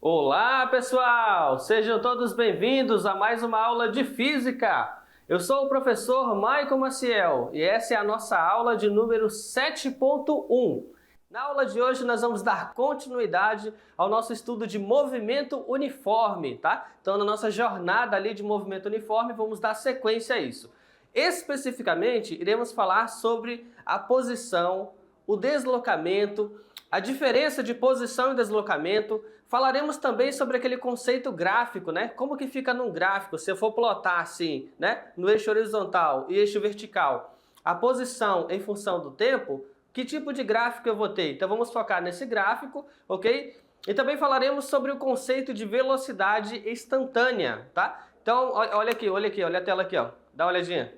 Olá, pessoal! Sejam todos bem-vindos a mais uma aula de Física. Eu sou o professor Maicon Maciel e essa é a nossa aula de número 7.1. Na aula de hoje nós vamos dar continuidade ao nosso estudo de movimento uniforme, tá? Então, na nossa jornada ali de movimento uniforme, vamos dar sequência a isso. Especificamente, iremos falar sobre a posição, o deslocamento, a diferença de posição e deslocamento. Falaremos também sobre aquele conceito gráfico, né? Como que fica num gráfico, se eu for plotar assim, né? No eixo horizontal e eixo vertical, a posição em função do tempo, que tipo de gráfico eu vou ter? Então vamos focar nesse gráfico, ok? E também falaremos sobre o conceito de velocidade instantânea, tá? Então olha aqui, olha a tela aqui, ó. Dá uma olhadinha.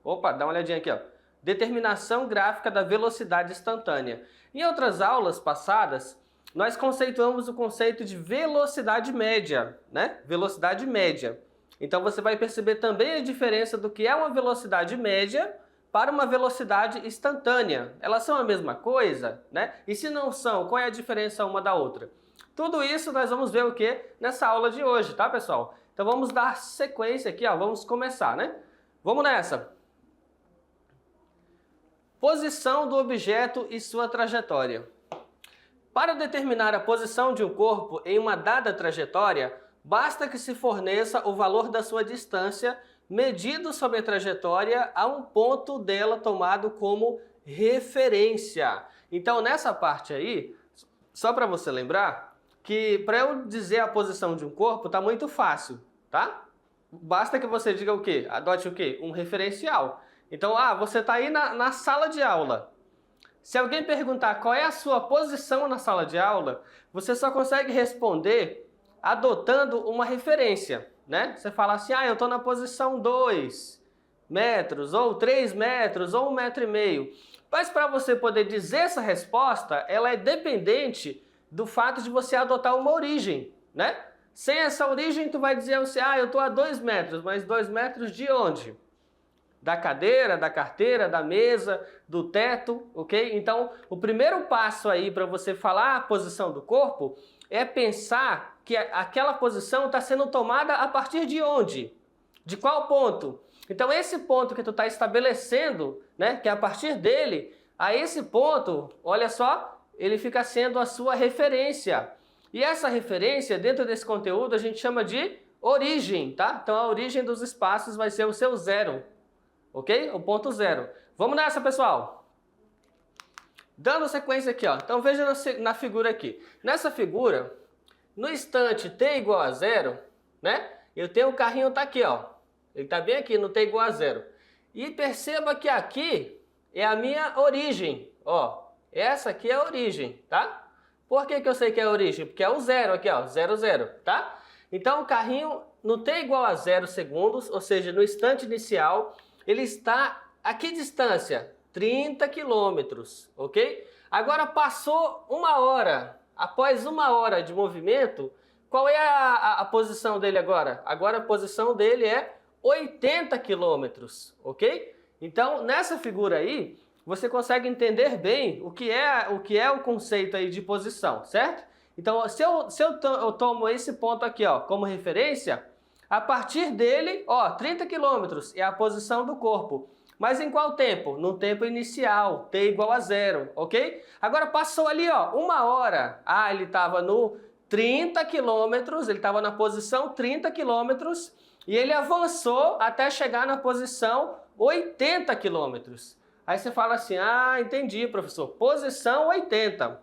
Opa, dá uma olhadinha aqui, ó. Determinação gráfica da velocidade instantânea. Em outras aulas passadas, nós conceituamos o conceito de velocidade média, né? Velocidade média. Então você vai perceber também a diferença do que é uma velocidade média para uma velocidade instantânea. Elas são a mesma coisa, né? E se não são, qual é a diferença uma da outra? Tudo isso nós vamos ver o que nessa aula de hoje, tá, pessoal? Então vamos dar sequência aqui, ó. Vamos começar, né? Vamos nessa! Posição do objeto e sua trajetória. Para determinar a posição de um corpo em uma dada trajetória, basta que se forneça o valor da sua distância medido sobre a trajetória a um ponto dela tomado como referência. Então, nessa parte aí, só para você lembrar, que para eu dizer a posição de um corpo está muito fácil, tá? Basta que você diga o quê? Adote o quê? Um referencial. Então, você está aí na sala de aula. Se alguém perguntar qual é a sua posição na sala de aula, você só consegue responder adotando uma referência, né? Você fala assim, eu estou na posição 2 metros, ou 3 metros, ou 1,5 metro. Mas para você poder dizer essa resposta, ela é dependente do fato de você adotar uma origem, né? Sem essa origem, tu vai dizer assim, eu estou a 2 metros, mas 2 metros de onde? Da cadeira, da carteira, da mesa, do teto, ok? Então, o primeiro passo aí para você falar a posição do corpo é pensar que aquela posição está sendo tomada a partir de onde? De qual ponto? Então, esse ponto que tu está estabelecendo, né, que é a partir dele, a esse ponto, olha só, ele fica sendo a sua referência. E essa referência, dentro desse conteúdo, a gente chama de origem, tá? Então, a origem dos espaços vai ser o seu zero. Ok? O ponto zero. Vamos nessa, pessoal? Dando sequência aqui, ó. Então veja na figura aqui. Nessa figura, no instante t igual a zero, né? Eu tenho o carrinho tá aqui, ó. Ele tá bem aqui no t igual a zero. E perceba que aqui é a minha origem, ó. Essa aqui é a origem, tá? Por que que eu sei que é a origem? Porque é o zero aqui, ó. 0, 0, tá? Então o carrinho no t igual a 0 segundos, ou seja, no instante inicial, ele está a que distância? 30 quilômetros, ok? Agora passou 1 hora. Após 1 hora de movimento, qual é a posição dele agora? Agora a posição dele é 80 quilômetros, ok? Então, nessa figura aí, você consegue entender bem o que é o conceito aí de posição, certo? Então, se eu tomo esse ponto aqui, ó, como referência, a partir dele, ó, 30 quilômetros é a posição do corpo. Mas em qual tempo? No tempo inicial, t igual a 0, ok? Agora passou ali, ó, 1 hora. Ele estava no 30 quilômetros, ele estava na posição 30 quilômetros e ele avançou até chegar na posição 80 quilômetros. Aí você fala assim, entendi, professor, posição 80.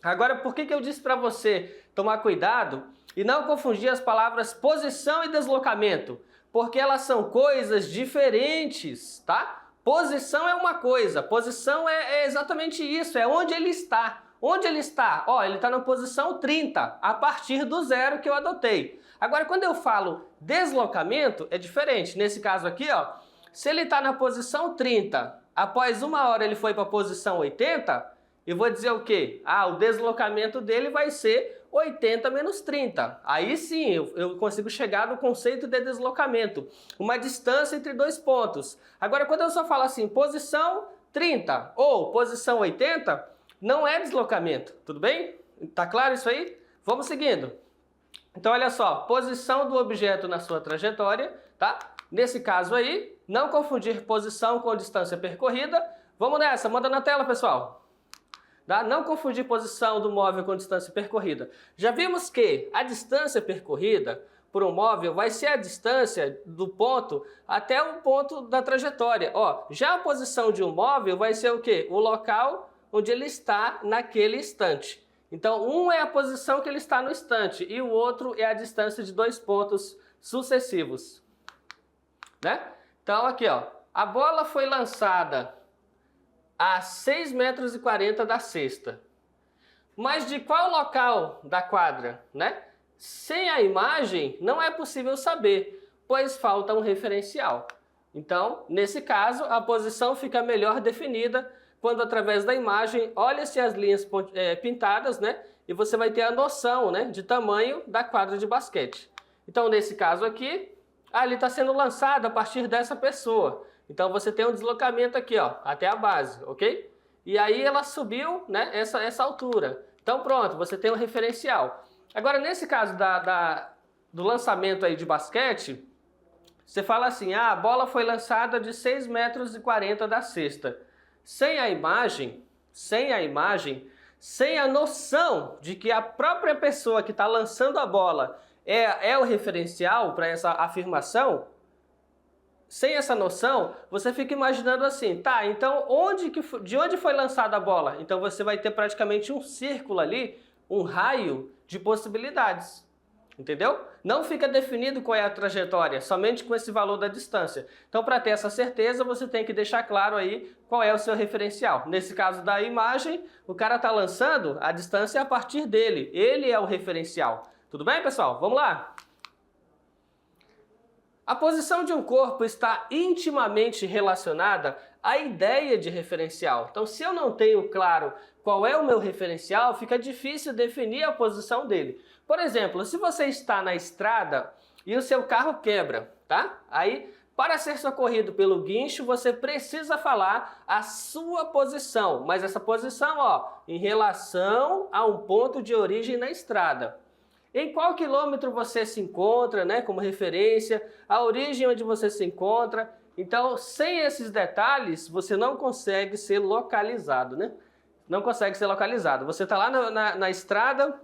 Agora, por que eu disse para você tomar cuidado e não confundir as palavras posição e deslocamento? Porque elas são coisas diferentes, tá? Posição é uma coisa, posição é exatamente isso, é onde ele está. Onde ele está? Ó, ele está na posição 30, a partir do zero que eu adotei. Agora, quando eu falo deslocamento, é diferente. Nesse caso aqui, ó, se ele está na posição 30, após 1 hora ele foi para a posição 80, eu vou dizer o quê? O deslocamento dele vai ser 80 menos 30. Aí sim, eu consigo chegar no conceito de deslocamento. Uma distância entre dois pontos. Agora, quando eu só falo assim, posição 30 ou posição 80, não é deslocamento, tudo bem? Tá claro isso aí? Vamos seguindo. Então, olha só, posição do objeto na sua trajetória, tá? Nesse caso aí, não confundir posição com distância percorrida. Vamos nessa, manda na tela, pessoal. Tá? Não confundir posição do móvel com distância percorrida. Já vimos que a distância percorrida por um móvel vai ser a distância do ponto até o ponto da trajetória. Ó, já a posição de um móvel vai ser o quê? O local onde ele está naquele instante. Então, um é a posição que ele está no instante e o outro é a distância de dois pontos sucessivos. Né? Então, aqui, ó, a bola foi lançada a 6,40 metros da cesta. Mas de qual local da quadra, né? Sem a imagem, não é possível saber, pois falta um referencial. Então, nesse caso, a posição fica melhor definida quando, através da imagem, olha-se as linhas pintadas, né? E você vai ter a noção, né, de tamanho da quadra de basquete. Então, nesse caso aqui, ele está sendo lançado a partir dessa pessoa. Então, você tem um deslocamento aqui, ó, até a base, ok? E aí ela subiu, né, essa altura. Então, pronto, você tem um referencial. Agora, nesse caso do lançamento aí de basquete, você fala assim, a bola foi lançada de 6,40 metros da cesta. Sem a imagem, sem a noção de que a própria pessoa que está lançando a bola é o referencial para essa afirmação, sem essa noção, você fica imaginando assim, tá, então de onde foi lançada a bola? Então você vai ter praticamente um círculo ali, um raio de possibilidades, entendeu? Não fica definido qual é a trajetória, somente com esse valor da distância. Então, para ter essa certeza, você tem que deixar claro aí qual é o seu referencial. Nesse caso da imagem, o cara está lançando, a distância é a partir dele, ele é o referencial. Tudo bem, pessoal? Vamos lá! A posição de um corpo está intimamente relacionada à ideia de referencial. Então, se eu não tenho claro qual é o meu referencial, fica difícil definir a posição dele. Por exemplo, se você está na estrada e o seu carro quebra, tá? Aí, para ser socorrido pelo guincho, você precisa falar a sua posição. Mas essa posição, ó, em relação a um ponto de origem na estrada. Em qual quilômetro você se encontra, né, como referência, a origem onde você se encontra. Então, sem esses detalhes, você não consegue ser localizado, né? Não consegue ser localizado. Você está lá na estrada,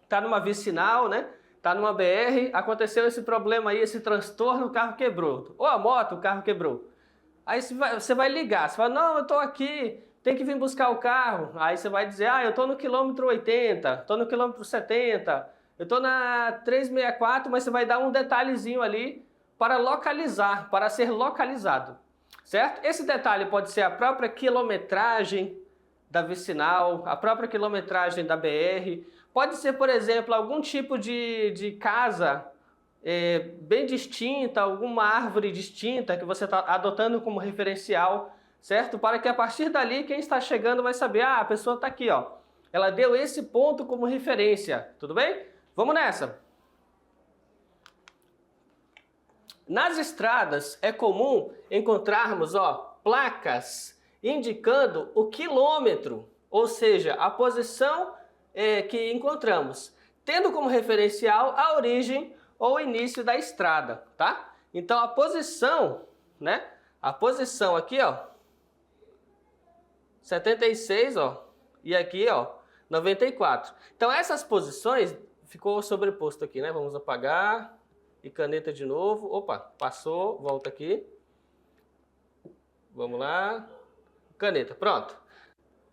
está numa vicinal, né? Está numa BR, aconteceu esse problema aí, esse transtorno, o carro quebrou. Ou a moto, o carro quebrou. Aí você vai ligar, você fala, não, eu estou aqui, tem que vir buscar o carro. Aí você vai dizer, eu estou no quilômetro 80, estou no quilômetro 70, eu estou na 364, mas você vai dar um detalhezinho ali para localizar, para ser localizado, certo? Esse detalhe pode ser a própria quilometragem da vicinal, a própria quilometragem da BR, pode ser, por exemplo, algum tipo de casa bem distinta, alguma árvore distinta que você está adotando como referencial, certo? Para que a partir dali quem está chegando vai saber, a pessoa está aqui, ó, ela deu esse ponto como referência, tudo bem? Vamos nessa! Nas estradas é comum encontrarmos, ó, placas indicando o quilômetro, ou seja, a posição que encontramos, tendo como referencial a origem ou o início da estrada, tá? Então a posição, né? A posição aqui, ó, 76, ó, e aqui, ó, 94. Então essas posições ficou sobreposto aqui, né? Vamos apagar e caneta de novo. Opa, passou, volta aqui. Vamos lá. Caneta, pronto.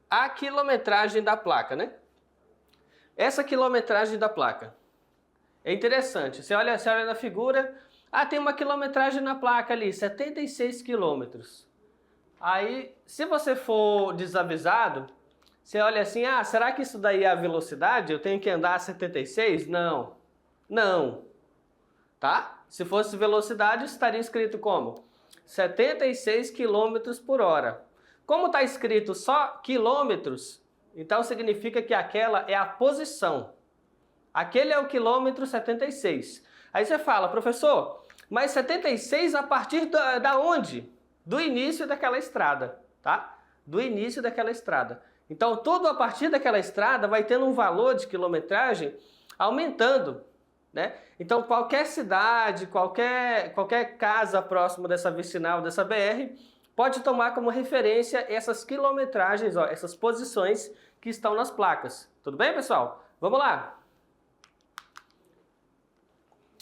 A quilometragem da placa, né? Essa quilometragem da placa é interessante. Você olha na figura, tem uma quilometragem na placa ali, 76 quilômetros. Aí, se você for desavisado, você olha assim, será que isso daí é a velocidade? Eu tenho que andar a 76? Não. Não. Tá? Se fosse velocidade, estaria escrito como? 76 quilômetros por hora. Como está escrito só quilômetros, então significa que aquela é a posição. Aquele é o quilômetro 76. Aí você fala, professor, mas 76 a partir da onde? Do início daquela estrada, tá? Do início daquela estrada. Então, tudo a partir daquela estrada vai tendo um valor de quilometragem aumentando, né? Então, qualquer cidade, qualquer casa próxima dessa vicinal, dessa BR, pode tomar como referência essas quilometragens, ó, essas posições que estão nas placas. Tudo bem, pessoal? Vamos lá!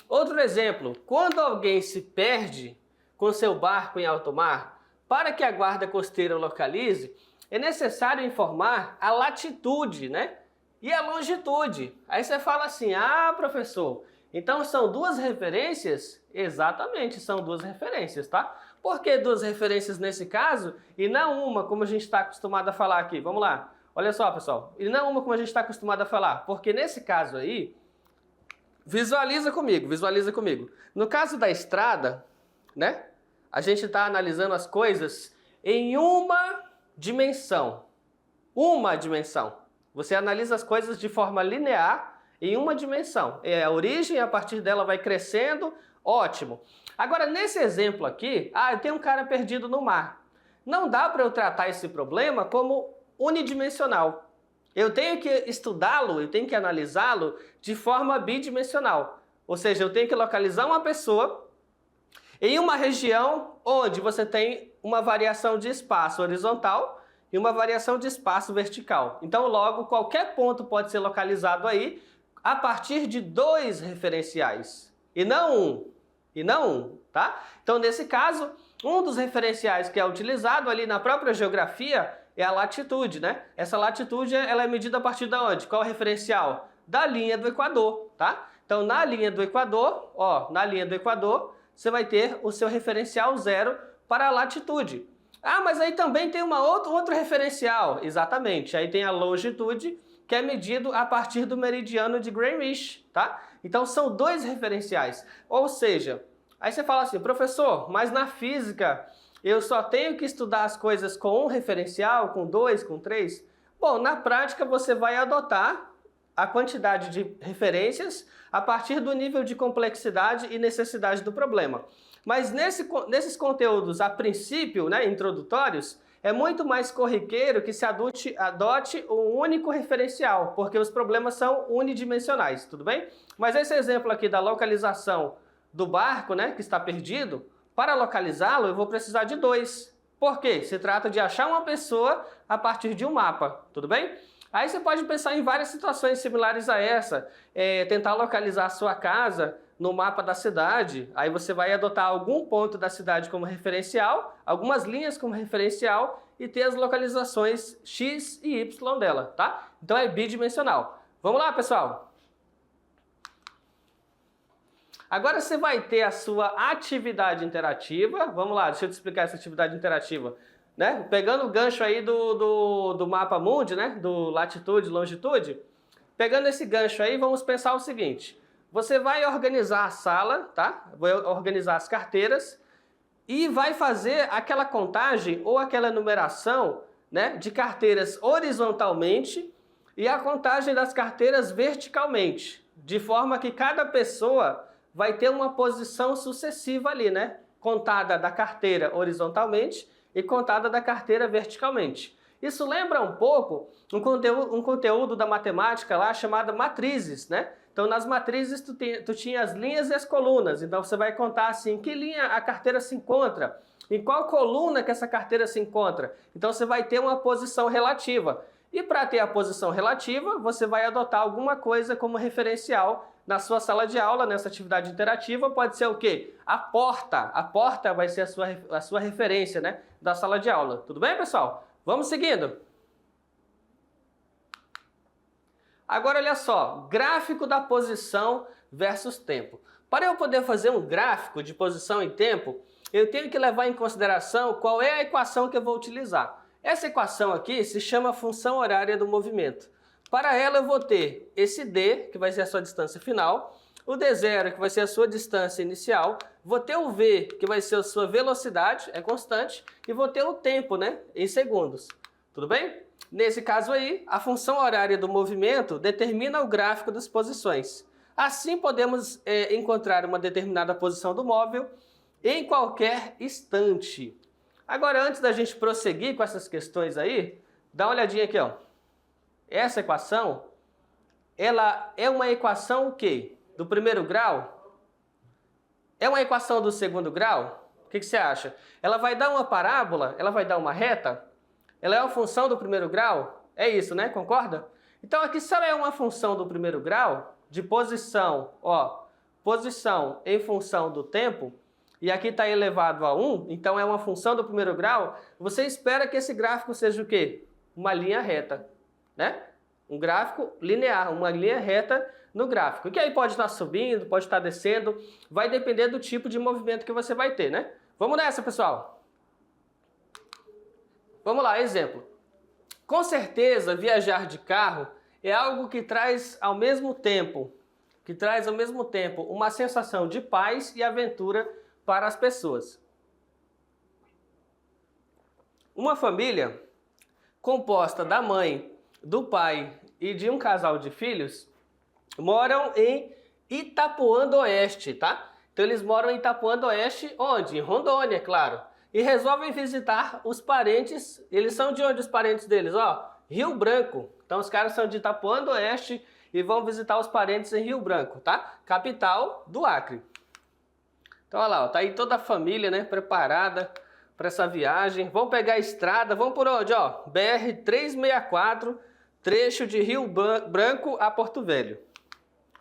Outro exemplo, quando alguém se perde com seu barco em alto mar, para que a guarda costeira o localize, é necessário informar a latitude, né? E a longitude. Aí você fala assim, ah, professor, então são duas referências? Exatamente, são duas referências, tá? Por que duas referências nesse caso e não uma, como a gente está acostumado a falar aqui? Vamos lá, olha só, pessoal, e não uma como a gente está acostumado a falar, porque nesse caso aí, visualiza comigo. No caso da estrada, né? A gente está analisando as coisas em uma dimensão. Uma dimensão. Você analisa as coisas de forma linear em uma dimensão. É a origem, a partir dela vai crescendo, ótimo. Agora, nesse exemplo aqui, eu tenho um cara perdido no mar. Não dá para eu tratar esse problema como unidimensional. Eu tenho que estudá-lo, eu tenho que analisá-lo de forma bidimensional. Ou seja, eu tenho que localizar uma pessoa em uma região onde você tem uma variação de espaço horizontal e uma variação de espaço vertical. Então, logo, qualquer ponto pode ser localizado aí a partir de dois referenciais, e não um, tá? Então, nesse caso, um dos referenciais que é utilizado ali na própria geografia é a latitude, né? Essa latitude, ela é medida a partir de onde? Qual é o referencial? Da linha do Equador, tá? Então, na linha do Equador, você vai ter o seu referencial zero para a latitude. Ah, mas aí também tem outro referencial. Exatamente, aí tem a longitude, que é medido a partir do meridiano de Greenwich, tá? Então, são dois referenciais. Ou seja, aí você fala assim, professor, mas na física eu só tenho que estudar as coisas com um referencial, com dois, com três? Bom, na prática você vai adotar a quantidade de referências a partir do nível de complexidade e necessidade do problema. Mas nesses conteúdos, a princípio, né, introdutórios, é muito mais corriqueiro que se adote um único referencial, porque os problemas são unidimensionais, tudo bem? Mas esse exemplo aqui da localização do barco, né, que está perdido, para localizá-lo, eu vou precisar de dois. Por quê? Se trata de achar uma pessoa a partir de um mapa, tudo bem? Aí você pode pensar em várias situações similares a essa. Tentar localizar a sua casa no mapa da cidade. Aí você vai adotar algum ponto da cidade como referencial, algumas linhas como referencial e ter as localizações X e Y dela, tá? Então é bidimensional. Vamos lá, pessoal? Agora você vai ter a sua atividade interativa. Vamos lá, deixa eu te explicar essa atividade interativa. Né? Pegando o gancho aí do mapa mundi, né? Do latitude e longitude. Pegando esse gancho aí, vamos pensar o seguinte. Você vai organizar a sala, tá? Vai organizar as carteiras e vai fazer aquela contagem ou aquela numeração, né, de carteiras horizontalmente e a contagem das carteiras verticalmente, de forma que cada pessoa vai ter uma posição sucessiva ali, né? Contada da carteira horizontalmente e contada da carteira verticalmente. Isso lembra um pouco um conteúdo da matemática lá chamado matrizes, né? Então, nas matrizes, tu tinha as linhas e as colunas. Então, você vai contar assim, em que linha a carteira se encontra, em qual coluna que essa carteira se encontra. Então, você vai ter uma posição relativa. E para ter a posição relativa, você vai adotar alguma coisa como referencial na sua sala de aula, nessa atividade interativa. Pode ser o quê? A porta. A porta vai ser a sua referência, né, da sala de aula. Tudo bem, pessoal? Vamos seguindo. Agora, olha só, gráfico da posição versus tempo. Para eu poder fazer um gráfico de posição e tempo, eu tenho que levar em consideração qual é a equação que eu vou utilizar. Essa equação aqui se chama função horária do movimento. Para ela eu vou ter esse D, que vai ser a sua distância final, o D0, que vai ser a sua distância inicial, vou ter o V, que vai ser a sua velocidade, é constante, e vou ter o tempo, né, em segundos. Tudo bem? Nesse caso aí, a função horária do movimento determina o gráfico das posições. Assim, podemos encontrar uma determinada posição do móvel em qualquer instante. Agora, antes da gente prosseguir com essas questões aí, dá uma olhadinha aqui, ó. Essa equação, ela é uma equação o quê? Do primeiro grau? É uma equação do segundo grau? O que você acha? Ela vai dar uma parábola? Ela vai dar uma reta? Ela é uma função do primeiro grau? É isso, né? Concorda? Então aqui, se ela é uma função do primeiro grau, de posição, ó, posição em função do tempo, e aqui está elevado a 1, então é uma função do primeiro grau, você espera que esse gráfico seja o quê? Uma linha reta, né? Um gráfico linear, uma linha reta no gráfico. Que aí pode estar subindo, pode estar descendo, vai depender do tipo de movimento que você vai ter, né? Vamos nessa, pessoal! Vamos lá, exemplo. Com certeza, viajar de carro é algo que traz ao mesmo tempo uma sensação de paz e aventura para as pessoas. Uma família composta da mãe, do pai e de um casal de filhos moram em Itapuã do Oeste, tá? Então eles moram em Itapuã do Oeste, onde? Em Rondônia, claro. E resolvem visitar os parentes. Eles são de onde os parentes deles? Ó, Rio Branco. Então os caras são de Itapuã do Oeste e vão visitar os parentes em Rio Branco, tá? Capital do Acre. Então olha lá, ó, tá aí toda a família, né, preparada para essa viagem. Vão pegar a estrada, vão por onde? Ó, BR-364, trecho de Rio Branco a Porto Velho.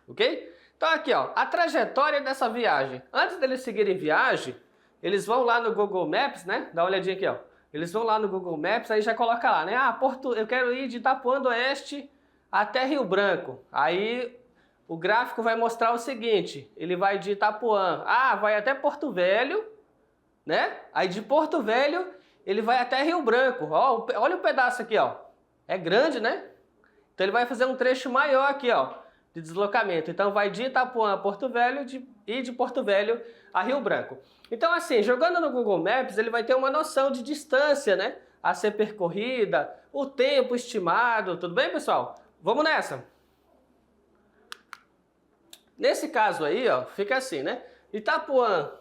Ok? Então aqui, ó, a trajetória dessa viagem. Antes deles seguirem viagem, eles vão lá no Google Maps, né? Dá uma olhadinha aqui, ó. Eles vão lá no Google Maps, aí já coloca lá, né? Ah, eu quero ir de Itapuã do Oeste até Rio Branco. Aí o gráfico vai mostrar o seguinte, ele vai de Itapuã, vai até Porto Velho, né? Aí de Porto Velho ele vai até Rio Branco. Ó, olha o pedaço aqui, ó. É grande, né? Então ele vai fazer um trecho maior aqui, ó, de deslocamento. Então vai de Itapuã a Porto Velho e de Porto Velho a Rio Branco. Então assim, jogando no Google Maps, ele vai ter uma noção de distância, né, a ser percorrida, o tempo estimado, tudo bem, pessoal? Vamos nessa! Nesse caso aí, ó, fica assim, né? Itapuã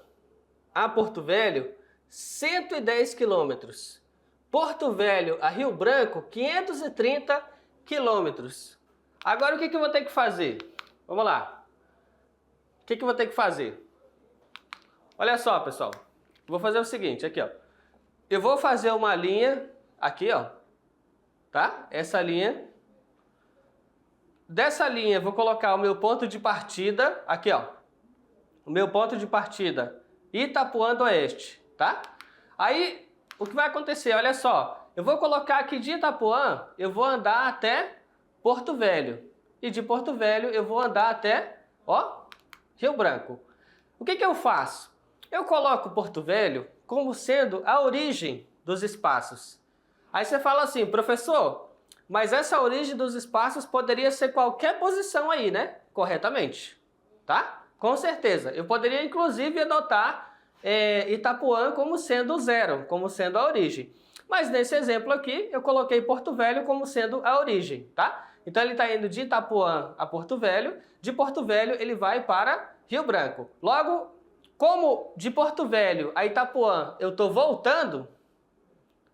a Porto Velho, 110 quilômetros. Porto Velho a Rio Branco, 530 quilômetros. Agora o que eu vou ter que fazer? Vamos lá. O que eu vou ter que fazer? Olha só, pessoal. Vou fazer o seguinte, aqui, ó. Eu vou fazer uma linha aqui, ó. Tá? Essa linha. Dessa linha, eu vou colocar o meu ponto de partida aqui, ó. O meu ponto de partida, Itapuã do Oeste, tá? Aí, o que vai acontecer? Olha só. Eu vou colocar aqui de Itapuã, eu vou andar até Porto Velho. E de Porto Velho, eu vou andar até, ó, Rio Branco. O que eu faço? Eu coloco Porto Velho como sendo a origem dos espaços. Aí você fala assim, professor, mas essa origem dos espaços poderia ser qualquer posição aí, né? Corretamente, tá? Com certeza. Eu poderia, inclusive, adotar Itapuã como sendo o zero, como sendo a origem. Mas nesse exemplo aqui, eu coloquei Porto Velho como sendo a origem, tá? Então ele está indo de Itapuã a Porto Velho, de Porto Velho ele vai para Rio Branco. Logo, como de Porto Velho a Itapuã eu estou voltando,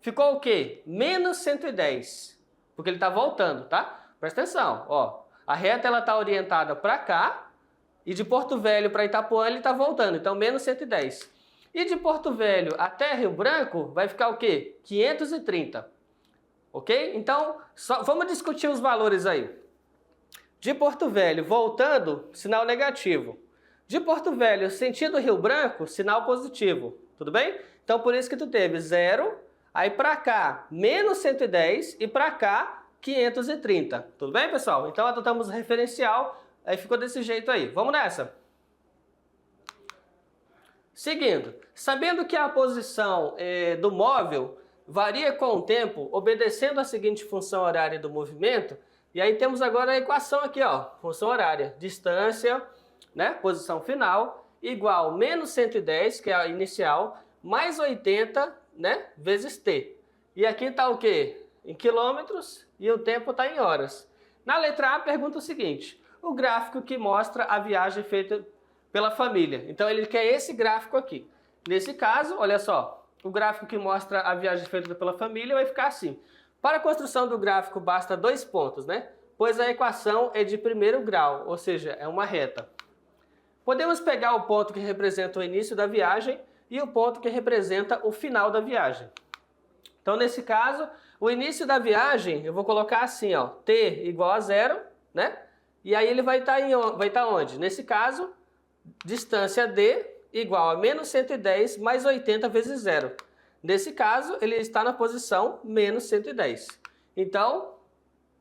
ficou o quê? Menos 110, porque ele está voltando, tá? Presta atenção, ó. A reta ela está orientada para cá e de Porto Velho para Itapuã ele está voltando, então menos 110. E de Porto Velho até Rio Branco vai ficar o quê? 530. Ok? Então, vamos discutir os valores aí. De Porto Velho voltando, sinal negativo. De Porto Velho, sentido Rio Branco, sinal positivo. Tudo bem? Então, por isso que tu teve 0, aí para cá, menos 110 e para cá, 530. Tudo bem, pessoal? Então, adotamos o referencial, aí ficou desse jeito aí. Vamos nessa! Seguindo, sabendo que a posição do móvel varia com o tempo, obedecendo a seguinte função horária do movimento, e aí temos agora a equação aqui, ó, função horária, distância, né, posição final, igual menos 110, que é a inicial, mais 80, né, vezes t. E aqui está o quê? em quilômetros e o tempo está em horas. Na letra A, pergunta o seguinte: o gráfico que mostra a viagem feita pela família. Então ele quer esse gráfico aqui. Nesse caso, olha só, o gráfico que mostra a viagem feita pela família vai ficar assim. Para a construção do gráfico basta 2 pontos, né? Pois a equação é de primeiro grau, ou seja, é uma reta. Podemos pegar o ponto que representa o início da viagem e o ponto que representa o final da viagem. Então, nesse caso, o início da viagem, eu vou colocar assim, ó, t igual a 0, né? E aí ele vai estar onde? Nesse caso, distância d igual a menos 110 mais 80 vezes 0. Nesse caso, ele está na posição menos 110. Então,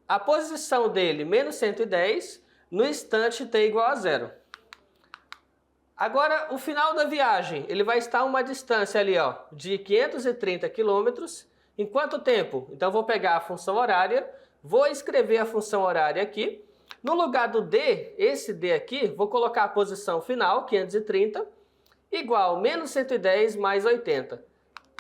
a posição dele, menos 110, no instante t igual a 0. Agora, o final da viagem, ele vai estar a uma distância ali, ó, de 530 quilômetros. Em quanto tempo? Então, eu vou pegar a função horária, vou escrever a função horária aqui. No lugar do D, esse D aqui, vou colocar a posição final, 530, igual menos 110 mais 80.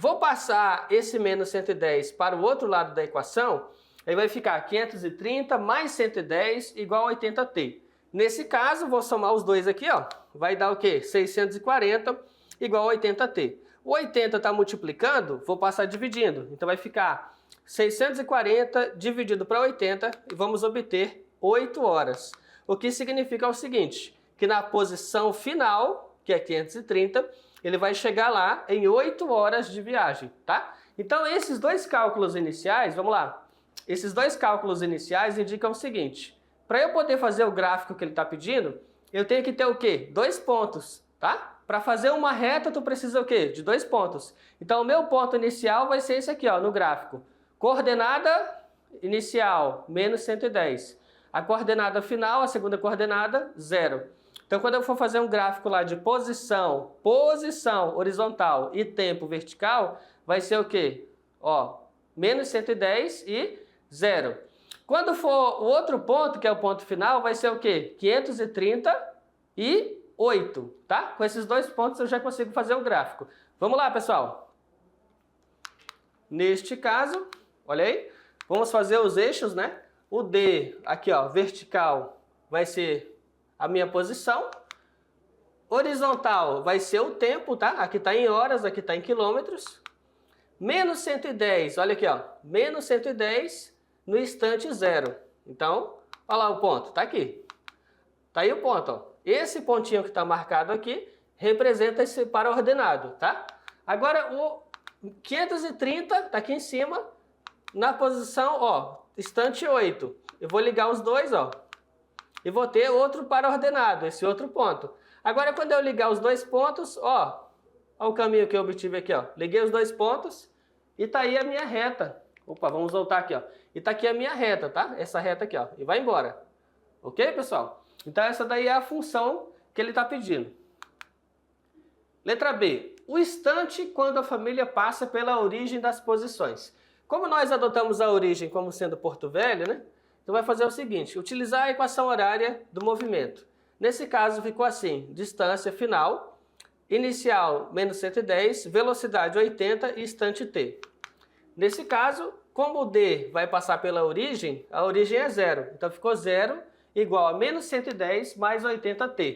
Vou passar esse menos 110 para o outro lado da equação, aí vai ficar 530 mais 110 igual a 80t. Nesse caso, vou somar os dois aqui, ó, vai dar o quê? 640 igual a 80t. O 80 está multiplicando, vou passar dividindo. Então vai ficar 640 dividido para 80 e vamos obter 8 horas. O que significa o seguinte, que na posição final, que é 530, ele vai chegar lá em 8 horas de viagem, tá? Então esses dois cálculos iniciais, vamos lá. Esses dois cálculos iniciais indicam o seguinte, para eu poder fazer o gráfico que ele está pedindo, eu tenho que ter o quê? 2 pontos, tá? Para fazer uma reta, tu precisa o quê? De 2 pontos. Então, o meu ponto inicial vai ser esse aqui, ó, no gráfico. Coordenada inicial, menos 110. A coordenada final, a segunda coordenada, 0. Então, quando eu for fazer um gráfico lá de posição horizontal e tempo vertical, vai ser o quê? Ó, menos 110 e 0. Quando for o outro ponto, que é o ponto final, vai ser o quê? 538, tá? Com esses 2 pontos eu já consigo fazer o gráfico. Vamos lá, pessoal. Neste caso, olha aí, vamos fazer os eixos, né? O D, aqui ó, vertical, vai ser a minha posição. Horizontal vai ser o tempo, tá? Aqui está em horas, aqui está em quilômetros. Menos 110, olha aqui ó, menos 110 no instante 0. Então, olha lá o ponto, tá aqui. Tá aí o ponto, ó. Esse pontinho que está marcado aqui representa esse para-ordenado, tá? Agora o 530 tá aqui em cima, na posição, ó, instante 8. Eu vou ligar os dois, ó, e vou ter outro para-ordenado, esse outro ponto. Agora, quando eu ligar os 2 pontos, ó o caminho que eu obtive aqui, ó. Liguei os 2 pontos e tá aí a minha reta. Opa, vamos voltar aqui, ó. E tá aqui a minha reta, tá? Essa reta aqui, ó. E vai embora. Ok, pessoal? Então, essa daí é a função que ele tá pedindo. Letra B. O instante quando a família passa pela origem das posições. Como nós adotamos a origem como sendo Porto Velho, né? Então, vai fazer o seguinte. Utilizar a equação horária do movimento. Nesse caso, ficou assim. Distância final. Inicial, menos 110, velocidade 80 e instante t. Nesse caso, como o D vai passar pela origem, a origem é 0. Então, ficou 0 igual a menos 110 mais 80t.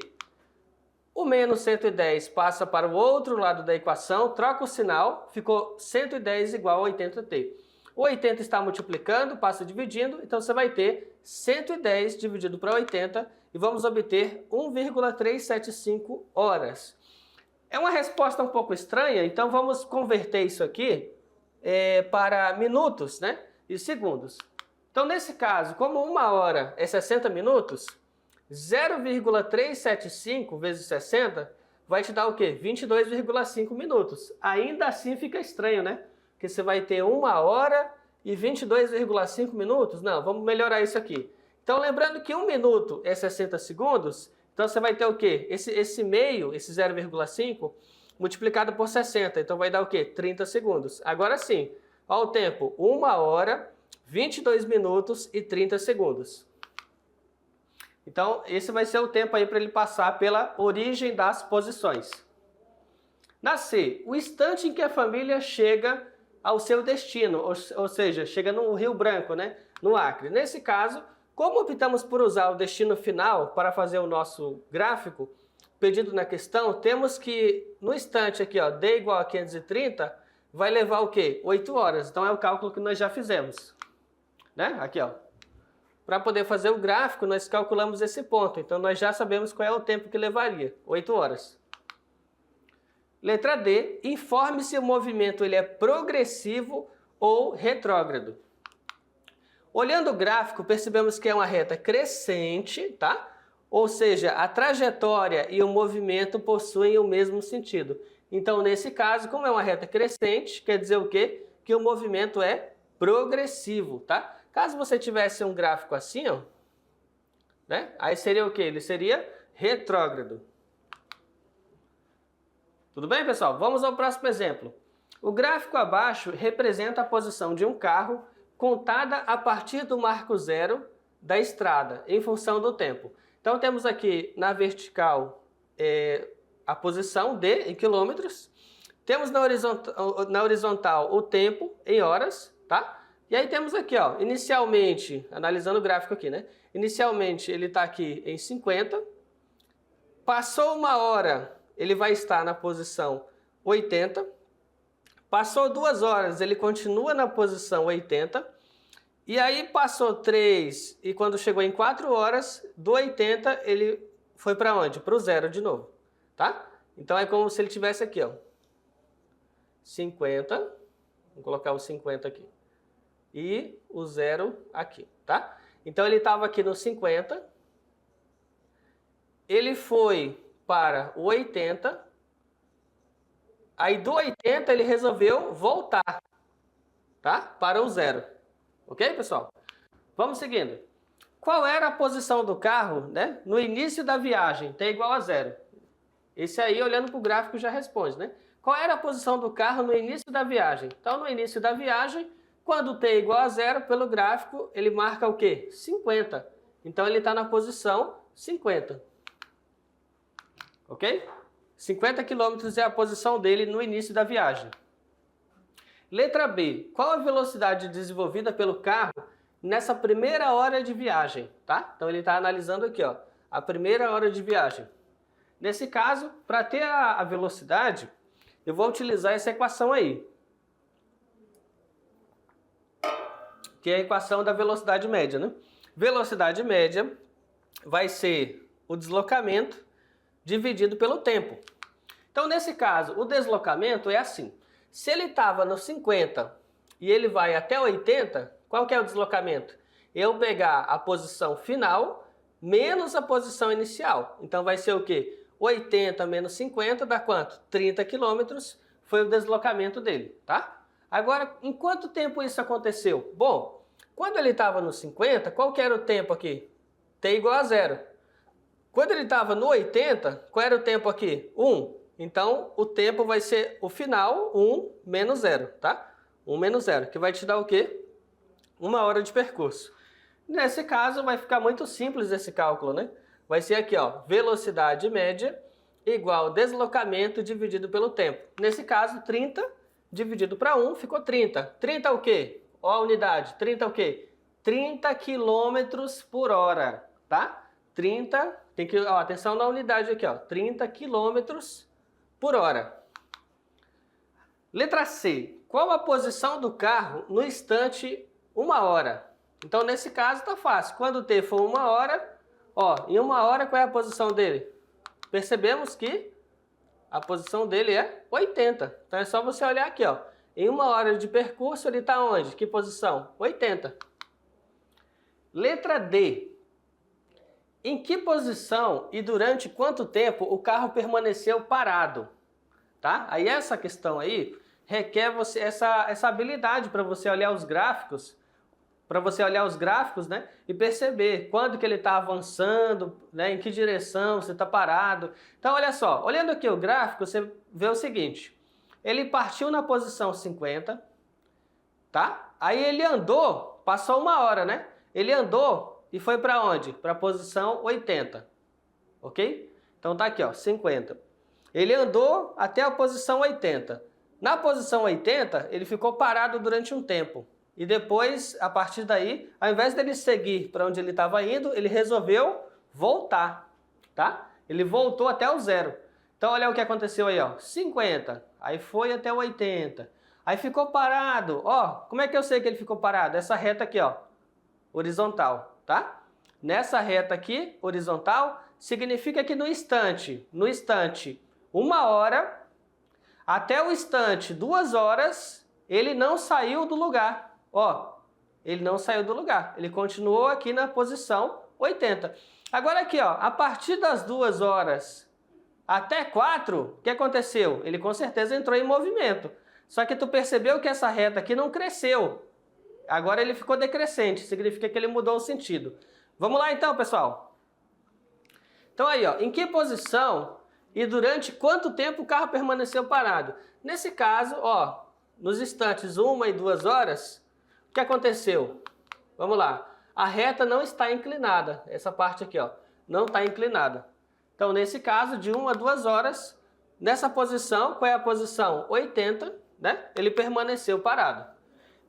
O menos 110 passa para o outro lado da equação, troca o sinal, ficou 110 igual a 80t. O 80 está multiplicando, passa dividindo, então você vai ter 110 dividido para 80 e vamos obter 1,375 horas. É uma resposta um pouco estranha, então vamos converter isso aqui para minutos, né, e segundos. Então, nesse caso, como 1 hora é 60 minutos, 0,375 vezes 60 vai te dar o quê? 22,5 minutos. Ainda assim fica estranho, né? Porque você vai ter 1 hora e 22,5 minutos. Não, vamos melhorar isso aqui. Então, lembrando que 1 minuto é 60 segundos, então você vai ter o quê? Esse meio, esse 0,5, multiplicado por 60. Então vai dar o quê? 30 segundos. Agora sim, olha o tempo. 1 hora, 22 minutos e 30 segundos. Então esse vai ser o tempo aí para ele passar pela origem das posições. Na C, o instante em que a família chega ao seu destino, ou seja, chega no Rio Branco, né? No Acre. Nesse caso, como optamos por usar o destino final para fazer o nosso gráfico, pedido na questão, temos que, no instante aqui, ó, D igual a 530, vai levar o quê? 8 horas. Então é o cálculo que nós já fizemos. Né? Aqui, ó. Para poder fazer o gráfico, nós calculamos esse ponto. Então nós já sabemos qual é o tempo que levaria. 8 horas. Letra D. Informe se o movimento ele é progressivo ou retrógrado. Olhando o gráfico, percebemos que é uma reta crescente, tá? Ou seja, a trajetória e o movimento possuem o mesmo sentido. Então, nesse caso, como é uma reta crescente, quer dizer o quê? Que o movimento é progressivo, tá? Caso você tivesse um gráfico assim, ó, né? Aí seria o quê? Ele seria retrógrado. Tudo bem, pessoal? Vamos ao próximo exemplo. O gráfico abaixo representa a posição de um carro contada a partir do marco zero da estrada, em função do tempo. Então, temos aqui na vertical a posição D em quilômetros. Temos na horizontal o tempo em horas, tá? E aí temos aqui, ó, inicialmente, analisando o gráfico aqui, né? Inicialmente ele está aqui em 50. Passou 1 hora, ele vai estar na posição 80. Passou 2 horas, ele continua na posição 80. E aí passou 3 e quando chegou em 4 horas, do 80 ele foi para onde? Para o zero de novo, tá? Então é como se ele tivesse aqui, ó, 50, vou colocar o 50 aqui, e o zero aqui, tá? Então ele estava aqui no 50, ele foi para o 80, aí do 80 ele resolveu voltar, tá? Para o zero. Ok, pessoal? Vamos seguindo. Qual era a posição do carro, né, no início da viagem? T igual a zero. Esse aí, olhando para o gráfico, já responde, né? Qual era a posição do carro no início da viagem? Então, no início da viagem, quando T é igual a zero, pelo gráfico, ele marca o quê? 50. Então, ele está na posição 50. Ok? 50 quilômetros é a posição dele no início da viagem. Letra B. Qual a velocidade desenvolvida pelo carro nessa primeira hora de viagem? Tá? Então ele está analisando aqui, ó, a primeira hora de viagem. Nesse caso, para ter a velocidade, eu vou utilizar essa equação aí, que é a equação da velocidade média, né? Velocidade média vai ser o deslocamento dividido pelo tempo. Então, nesse caso, o deslocamento é assim. Se ele estava no 50 e ele vai até 80, qual que é o deslocamento? Eu pegar a posição final menos a posição inicial. Então vai ser o quê? 80 menos 50 dá quanto? 30 quilômetros foi o deslocamento dele, tá? Agora, em quanto tempo isso aconteceu? Bom, quando ele estava no 50, qual que era o tempo aqui? T igual a zero. Quando ele estava no 80, qual era o tempo aqui? 1. Então, o tempo vai ser o final, 1 menos 0, tá? 1 menos 0, que vai te dar o quê? 1 hora de percurso. Nesse caso, vai ficar muito simples esse cálculo, né? Vai ser aqui, ó, velocidade média igual deslocamento dividido pelo tempo. Nesse caso, 30 dividido para 1 ficou 30. 30 o quê? Ó a unidade, 30 o quê? 30 quilômetros por hora, tá? 30, tem que, ó, atenção na unidade aqui, ó, 30 quilômetros por hora. Letra C. Qual a posição do carro no instante 1 hora? Então, nesse caso, tá fácil. Quando o T for 1 hora, ó, em 1 hora, qual é a posição dele? Percebemos que a posição dele é 80. Então, é só você olhar aqui, ó. Em 1 hora de percurso, ele está onde? Que posição? 80. Letra D. Em que posição e durante quanto tempo o carro permaneceu parado? Tá? Aí essa questão aí requer você essa habilidade para você olhar os gráficos, né, e perceber quando que ele está avançando, né, em que direção você está parado. Então, olha só, olhando aqui o gráfico, você vê o seguinte: ele partiu na posição 50, tá? Aí ele andou, passou 1 hora, né? Ele andou e foi para onde? Para a posição 80, ok? Então tá aqui, ó, 50. Ele andou até a posição 80. Na posição 80, ele ficou parado durante um tempo. E depois, a partir daí, ao invés dele seguir para onde ele estava indo, ele resolveu voltar, tá? Ele voltou até o zero. Então, olha o que aconteceu aí, ó. 50, aí foi até o 80. Aí ficou parado. Ó, como é que eu sei que ele ficou parado? Essa reta aqui, ó, horizontal, tá? Nessa reta aqui, horizontal, significa que no instante, 1 hora, até o instante, 2 horas, ele não saiu do lugar. Ó, ele não saiu do lugar. Ele continuou aqui na posição 80. Agora aqui, ó, a partir das 2 horas até 4, o que aconteceu? Ele com certeza entrou em movimento. Só que tu percebeu que essa reta aqui não cresceu. Agora ele ficou decrescente, significa que ele mudou o sentido. Vamos lá então, pessoal. Então aí, ó, em que posição e durante quanto tempo o carro permaneceu parado? Nesse caso, ó, nos instantes 1 e 2 horas, o que aconteceu? Vamos lá. A reta não está inclinada. Essa parte aqui, ó, não está inclinada. Então, nesse caso, de 1 a 2 horas, nessa posição, qual é a posição? 80, né? Ele permaneceu parado.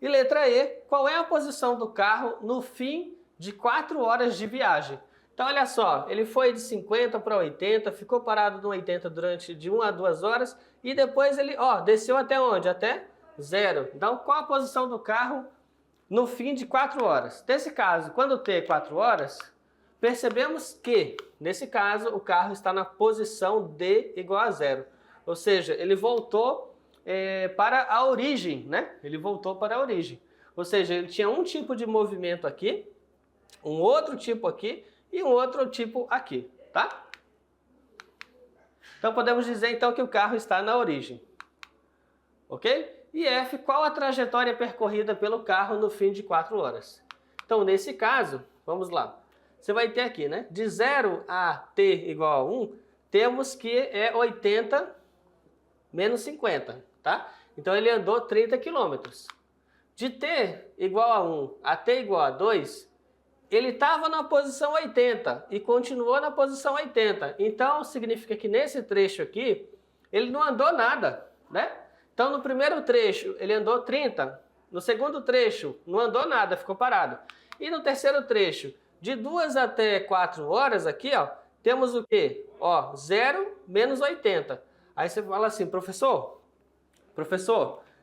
E letra E, qual é a posição do carro no fim de 4 horas de viagem? Então, olha só, ele foi de 50 para 80, ficou parado no 80 durante de 1 a 2 horas e depois ele, ó, desceu até onde? Até 0. Então, qual a posição do carro no fim de 4 horas? Nesse caso, quando T é 4 horas, percebemos que, nesse caso, o carro está na posição D igual a 0. Ou seja, ele voltou para a origem, né? Ele voltou para a origem. Ou seja, ele tinha um tipo de movimento aqui, um outro tipo aqui e um outro tipo aqui, tá? Então podemos dizer então que o carro está na origem. Ok? E F, qual a trajetória percorrida pelo carro no fim de 4 horas? Então nesse caso, vamos lá. Você vai ter aqui, né? De 0 a T igual a 1, temos que é 80 menos 50, tá? Então ele andou 30 km. De T igual a 1 a T igual a 2, ele estava na posição 80 e continuou na posição 80. Então significa que nesse trecho aqui, ele não andou nada, né? Então no primeiro trecho ele andou 30, no segundo trecho não andou nada, ficou parado. E no terceiro trecho, de 2 até 4 horas aqui, ó, temos o quê? Ó, 0 menos 80. Aí você fala assim, professor,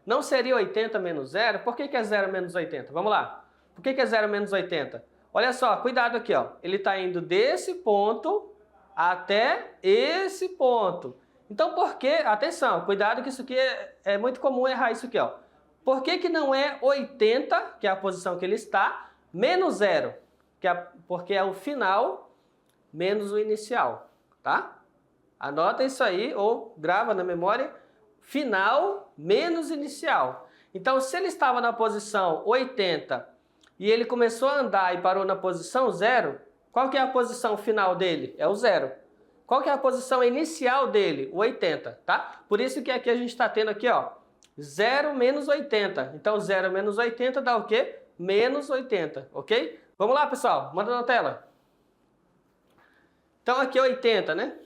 não seria 80 menos 0? Por que é 0 menos 80? Vamos lá. Por que é 0 menos 80? Olha só, cuidado aqui, ó. Ele está indo desse ponto até esse ponto. Então, por que? Atenção, cuidado que isso aqui é muito comum errar isso aqui, ó. Por que não é 80, que é a posição que ele está, menos 0? Porque é o final menos o inicial, tá? Anota isso aí ou grava na memória, final menos inicial. Então, se ele estava na posição 80 e ele começou a andar e parou na posição 0, qual que é a posição final dele? É o 0. Qual que é a posição inicial dele? O 80, tá? Por isso que aqui a gente está tendo aqui, ó, 0 menos 80. Então, 0 menos 80 dá o quê? Menos 80, ok? Vamos lá, pessoal, manda na tela. Então, aqui é 80, né?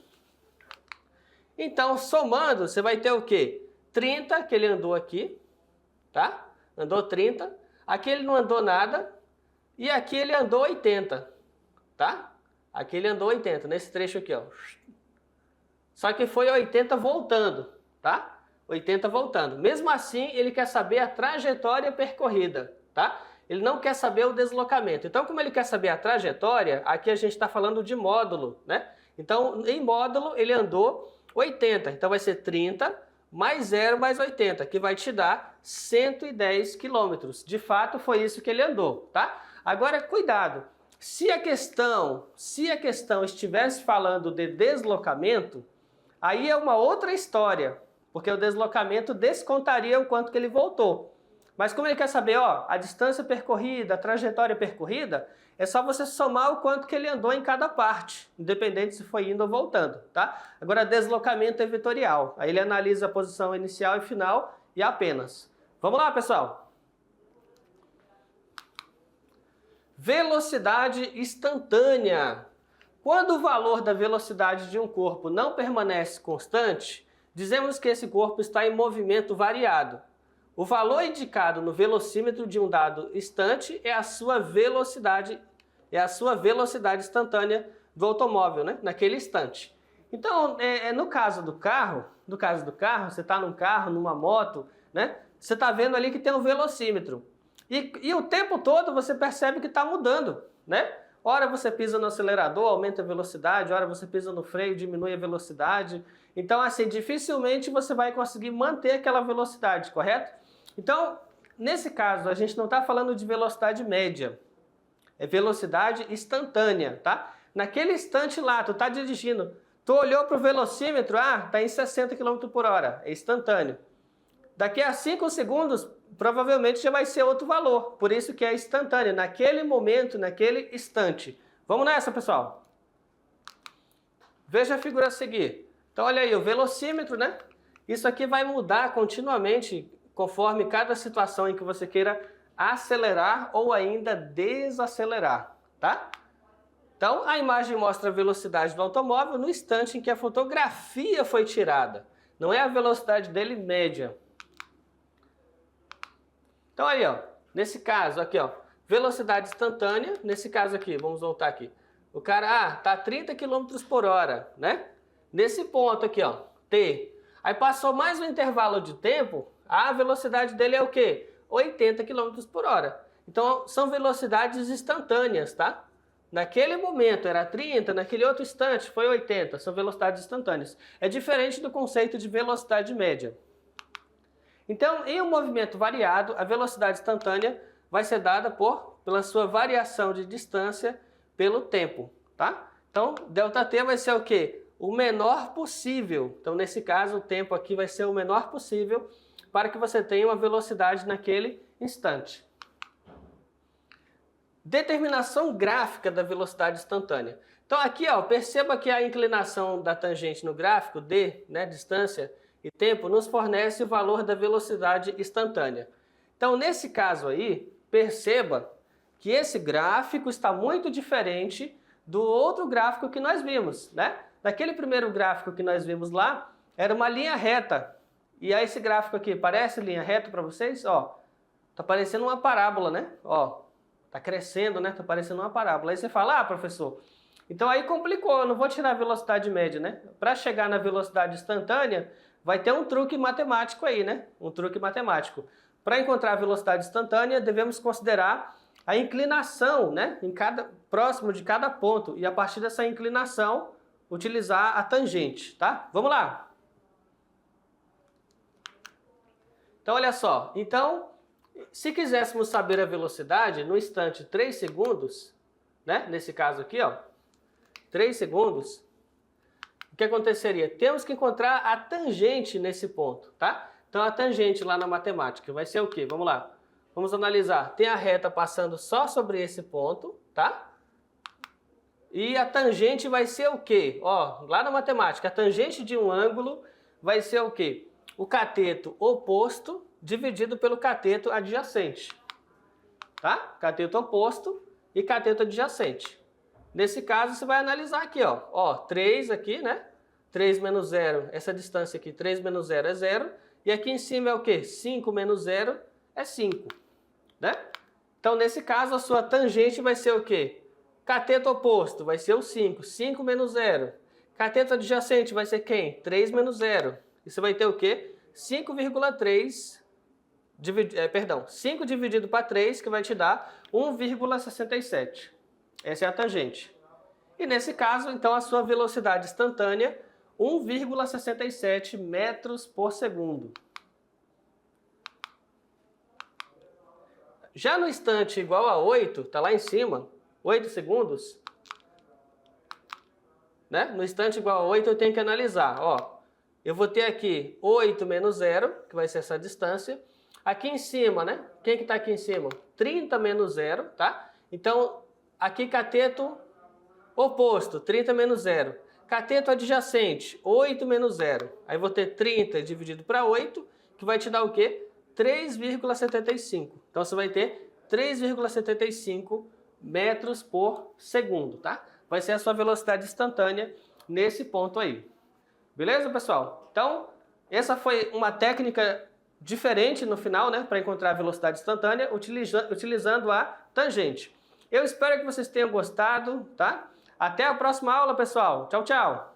Então, somando, você vai ter o quê? 30, que ele andou aqui, tá? Andou 30. Aqui ele não andou nada. E aqui ele andou 80, tá? Aqui ele andou 80, nesse trecho aqui, ó. Só que foi 80 voltando, tá? 80 voltando. Mesmo assim, ele quer saber a trajetória percorrida, tá? Ele não quer saber o deslocamento. Então, como ele quer saber a trajetória, aqui a gente está falando de módulo, né? Então, em módulo, ele andou 80. Então, vai ser 30 mais 0 mais 80, que vai te dar 110 quilômetros. De fato, foi isso que ele andou, tá? Agora, cuidado. Se a questão estivesse falando de deslocamento, aí é uma outra história, porque o deslocamento descontaria o quanto que ele voltou. Mas como ele quer saber, ó, a distância percorrida, a trajetória percorrida, é só você somar o quanto que ele andou em cada parte, independente se foi indo ou voltando, tá? Agora, deslocamento é vetorial. Aí ele analisa a posição inicial e final e apenas. Vamos lá, pessoal. Velocidade instantânea. Quando o valor da velocidade de um corpo não permanece constante, dizemos que esse corpo está em movimento variado. O valor indicado no velocímetro de um dado instante é a sua velocidade instantânea do automóvel, né? Naquele instante. Então, no caso do carro, você está num carro, numa moto, né? Você está vendo ali que tem um velocímetro. E o tempo todo você percebe que está mudando, né? Ora você pisa no acelerador, aumenta a velocidade, ora você pisa no freio, diminui a velocidade. Então, assim, dificilmente você vai conseguir manter aquela velocidade, correto? Então, nesse caso, a gente não está falando de velocidade média, é velocidade instantânea, tá? Naquele instante lá, tu está dirigindo, tu olhou para o velocímetro, está em 60 km por hora, é instantâneo. Daqui a 5 segundos, provavelmente já vai ser outro valor, por isso que é instantâneo, naquele momento, naquele instante. Vamos nessa, pessoal? Veja a figura a seguir. Então, olha aí, o velocímetro, né? Isso aqui vai mudar continuamente conforme cada situação em que você queira acelerar ou ainda desacelerar, tá? Então, a imagem mostra a velocidade do automóvel no instante em que a fotografia foi tirada. Não é a velocidade dele média. Então, aí, ó, nesse caso aqui, ó, velocidade instantânea, nesse caso aqui, vamos voltar aqui. O cara, tá a 30 km por hora, né? Nesse ponto aqui, ó, T. Aí passou mais um intervalo de tempo, a velocidade dele é o quê? 80 km por hora. Então, são velocidades instantâneas, tá? Naquele momento era 30, naquele outro instante foi 80, são velocidades instantâneas. É diferente do conceito de velocidade média. Então, em um movimento variado, a velocidade instantânea vai ser dada pela sua variação de distância pelo tempo, tá? Então, ΔT vai ser o quê? O menor possível. Então, nesse caso, o tempo aqui vai ser o menor possível para que você tenha uma velocidade naquele instante. Determinação gráfica da velocidade instantânea. Então, aqui, ó, perceba que a inclinação da tangente no gráfico, D, né, distância e tempo, nos fornece o valor da velocidade instantânea. Então, nesse caso aí, perceba que esse gráfico está muito diferente do outro gráfico que nós vimos, né? Naquele primeiro gráfico que nós vimos lá, era uma linha reta. E aí esse gráfico aqui, parece linha reta para vocês? Ó, tá parecendo uma parábola, né? Ó, tá crescendo, né? Tá parecendo uma parábola. Aí você fala, professor, então aí complicou, eu não vou tirar a velocidade média, né? Para chegar na velocidade instantânea, vai ter um truque matemático aí, né? Um truque matemático. Para encontrar a velocidade instantânea, devemos considerar a inclinação, né? Próximo de cada ponto. E a partir dessa inclinação, utilizar a tangente, tá? Vamos lá! Então, olha só. Então, se quiséssemos saber a velocidade no instante 3 segundos, né? Nesse caso aqui, ó, 3 segundos, o que aconteceria? Temos que encontrar a tangente nesse ponto, tá? Então, a tangente lá na matemática vai ser o quê? Vamos lá. Vamos analisar. Tem a reta passando só sobre esse ponto, tá? E a tangente vai ser o quê? Ó, lá na matemática, a tangente de um ângulo vai ser o quê? O cateto oposto dividido pelo cateto adjacente. Tá? Cateto oposto e cateto adjacente. Nesse caso, você vai analisar aqui, ó. Ó, 3 aqui, né? 3 menos 0, essa distância aqui, 3 menos 0 é 0. E aqui em cima é o quê? 5 menos 0 é 5. Né? Então, nesse caso, a sua tangente vai ser o quê? Cateto oposto vai ser o 5. 5 menos 0. Cateto adjacente vai ser quem? 3 menos 0. E você vai ter o quê? 5,3, 5 dividido para 3, que vai te dar 1,67. Essa é a tangente. E nesse caso, então, a sua velocidade instantânea, 1,67 metros por segundo. Já no instante igual a 8, está lá em cima, 8 segundos, né? No instante igual a 8 eu tenho que analisar, ó. Eu vou ter aqui 8 menos 0, que vai ser essa distância. Aqui em cima, né? Quem que está aqui em cima? 30 menos 0, tá? Então, aqui cateto oposto, 30 menos 0. Cateto adjacente, 8 menos 0. Aí vou ter 30 dividido para 8, que vai te dar o quê? 3,75. Então, você vai ter 3,75 metros por segundo, tá? Vai ser a sua velocidade instantânea nesse ponto aí. Beleza, pessoal? Então, Essa foi uma técnica diferente no final, né, para encontrar a velocidade instantânea, utilizando a tangente. Eu espero que vocês tenham gostado, tá? Até a próxima aula, pessoal. Tchau, tchau!